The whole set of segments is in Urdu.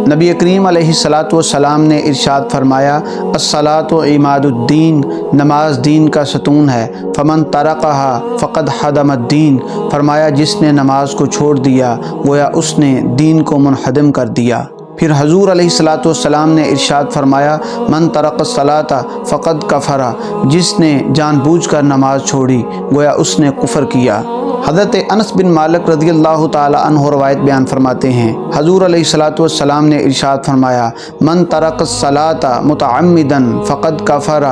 نبی کریم علیہ السلام نے ارشاد فرمایا الصلاۃ عمادالدین، نماز دین کا ستون ہے، فمن ترکہا فقد حدم الدین، فرمایا جس نے نماز کو چھوڑ دیا گویا اس نے دین کو منہدم کر دیا۔ پھر حضور علیہ السلام نے ارشاد فرمایا من ترک الصلاۃ فقد کفر، جس نے جان بوجھ کر نماز چھوڑی گویا اس نے کفر کیا۔ حضرت انس بن مالک رضی اللہ تعالی عنہ روایت بیان فرماتے ہیں حضور علیہ السلام نے ارشاد فرمایا من ترک الصلاۃ متعمدا فقد کفر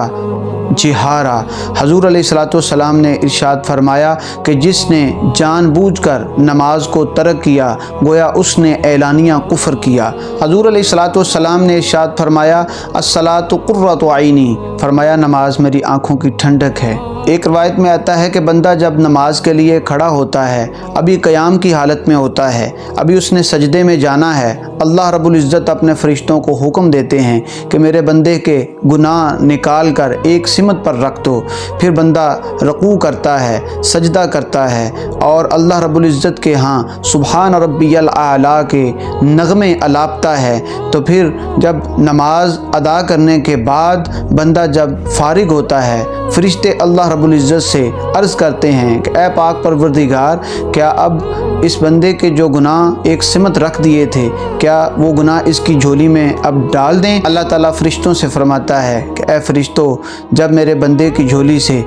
جہارا، حضور علیہ السلام نے ارشاد فرمایا کہ جس نے جان بوجھ کر نماز کو ترک کیا گویا اس نے اعلانیہ کفر کیا۔ حضور علیہ السلام نے ارشاد فرمایا الصلاۃ قرۃ عینی، فرمایا نماز میری آنکھوں کی ٹھنڈک ہے۔ ایک روایت میں آتا ہے کہ بندہ جب نماز کے لیے کھڑا ہوتا ہے، ابھی قیام کی حالت میں ہوتا ہے، ابھی اس نے سجدے میں جانا ہے، اللہ رب العزت اپنے فرشتوں کو حکم دیتے ہیں کہ میرے بندے کے گناہ نکال کر ایک سمت پر رکھ دو۔ پھر بندہ رکوع کرتا ہے، سجدہ کرتا ہے اور اللہ رب العزت کے ہاں سبحان ربی الاعلیٰ کے نغمے الاپتا ہے۔ تو پھر جب نماز ادا کرنے کے بعد بندہ جب فارغ ہوتا ہے، فرشتے اللہ رب العزت سے عرض کرتے ہیں کہ اے پاک پروردگار، کیا اب اس بندے کے جو گناہ ایک سمت رکھ دیے تھے کیا وہ گناہ اس کی جھولی میں اب ڈال دیں؟ اللہ تعالیٰ فرشتوں سے فرماتا ہے کہ اے فرشتوں، جب میرے بندے کی جھولی سے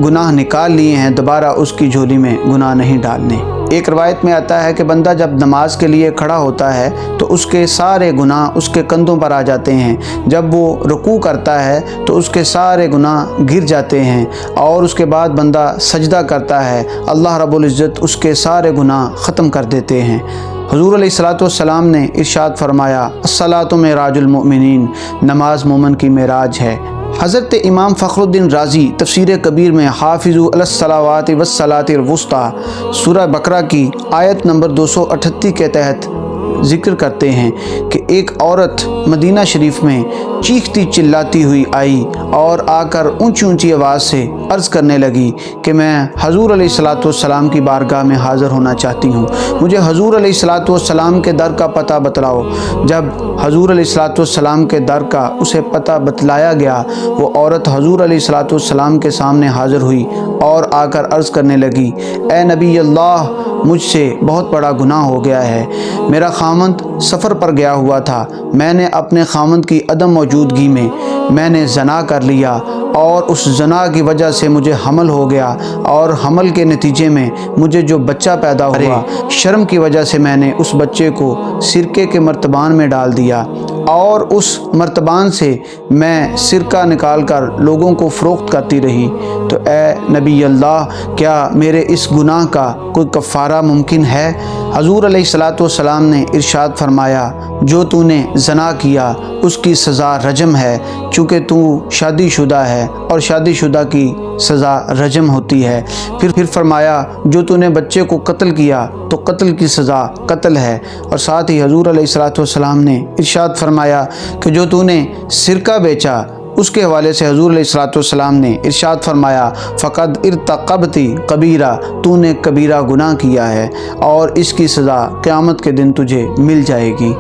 گناہ نکال لیے ہیں دوبارہ اس کی جھولی میں گناہ نہیں ڈالنے۔ ایک روایت میں آتا ہے کہ بندہ جب نماز کے لیے کھڑا ہوتا ہے تو اس کے سارے گناہ اس کے کندھوں پر آ جاتے ہیں، جب وہ رکوع کرتا ہے تو اس کے سارے گناہ گر جاتے ہیں اور اس کے بعد بندہ سجدہ کرتا ہے، اللہ رب العزت اس کے سارے گناہ ختم کر دیتے ہیں۔ حضور علیہ السلام نے ارشاد فرمایا الصلاۃ معراج المؤمنین، نماز مومن کی معراج ہے۔ حضرت امام فخر الدین رازی تفسیر کبیر میں حافظوا علی الصلوات والصلاۃ الوسطی سورہ بقرہ کی آیت نمبر 238 کے تحت ذکر کرتے ہیں کہ ایک عورت مدینہ شریف میں چیختی چلاتی ہوئی آئی اور آ کر اونچی اونچی آواز سے عرض کرنے لگی کہ میں حضور علیہ السلام کی بارگاہ میں حاضر ہونا چاہتی ہوں، مجھے حضور علیہ السلام کے در کا پتہ بتلاؤ۔ جب حضور علیہ السلام کے در کا اسے پتہ بتلایا گیا، وہ عورت حضور علیہ السلام کے سامنے حاضر ہوئی اور آ کر عرض کرنے لگی اے نبی اللہ، مجھ سے بہت بڑا گناہ ہو گیا ہے، میرا خامند سفر پر گیا ہوا تھا، میں نے اپنے خامند کی عدم موجودگی میں نے زنا کر لیا اور اس زنا کی وجہ سے مجھے حمل ہو گیا اور حمل کے نتیجے میں مجھے جو بچہ پیدا ہوا، شرم کی وجہ سے میں نے اس بچے کو سرکے کے مرتبان میں ڈال دیا اور اس مرتبان سے میں سرکہ نکال کر لوگوں کو فروخت کرتی رہی۔ تو اے نبی اللہ، کیا میرے اس گناہ کا کوئی کفارہ ممکن ہے؟ حضور علیہ السلام نے ارشاد فرمایا جو تو نے زنا کیا اس کی سزا رجم ہے، چونکہ تو شادی شدہ ہے اور شادی شدہ کی سزا رجم ہوتی ہے۔ پھر فرمایا جو تو نے بچے کو قتل کیا تو قتل کی سزا قتل ہے، اور ساتھ ہی حضور علیہ السلام نے ارشاد فرمایا کہ جو تو نے سرکہ بیچا اس کے حوالے سے حضور علیہ السلام نے ارشاد فرمایا فقد ارتکبتی کبیرہ، تو نے کبیرہ گناہ کیا ہے اور اس کی سزا قیامت کے دن تجھے مل جائے گی۔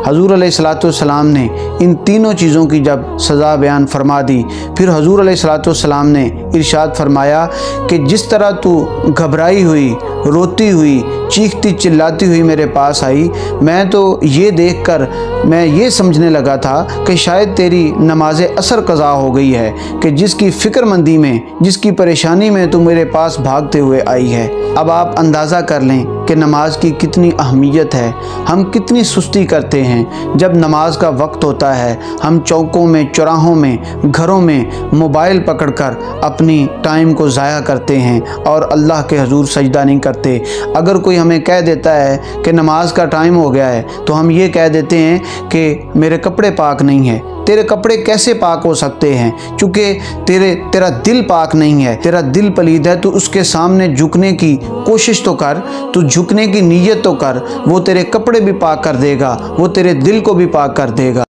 حضور علیہ السلام نے ان تینوں چیزوں کی جب سزا بیان فرما دی، پھر حضور علیہ السلام نے ارشاد فرمایا کہ جس طرح تو گھبرائی ہوئی، روتی ہوئی، چیختی چلاتی ہوئی میرے پاس آئی، میں تو یہ دیکھ کر میں یہ سمجھنے لگا تھا کہ شاید تیری نماز عصر قضا ہو گئی ہے کہ جس کی فکر مندی میں، جس کی پریشانی میں تو میرے پاس بھاگتے ہوئے آئی ہے۔ اب آپ اندازہ کر لیں کہ نماز کی کتنی اہمیت ہے، ہم کتنی سستی کرتے ہیں۔ جب نماز کا وقت ہوتا ہے ہم چوکوں میں، چوراہوں میں، گھروں میں موبائل پکڑ کر اپنی ٹائم کو ضائع کرتے ہیں اور اللہ کے حضور سجدہ نہیں کرتے۔ اگر کوئی ہمیں کہہ دیتا ہے کہ نماز کا ٹائم ہو گیا ہے تو ہم یہ کہہ دیتے ہیں کہ میرے کپڑے پاک نہیں ہیں۔ تیرے کپڑے کیسے پاک ہو سکتے ہیں؟ چونکہ تیرا دل پاک نہیں ہے، تیرا دل پلید ہے۔ تو اس کے سامنے جھکنے کی کوشش تو کر، تو جھکنے کی نیت تو کر، وہ تیرے کپڑے بھی پاک کر دے گا، وہ تیرے دل کو بھی پاک کر دے گا۔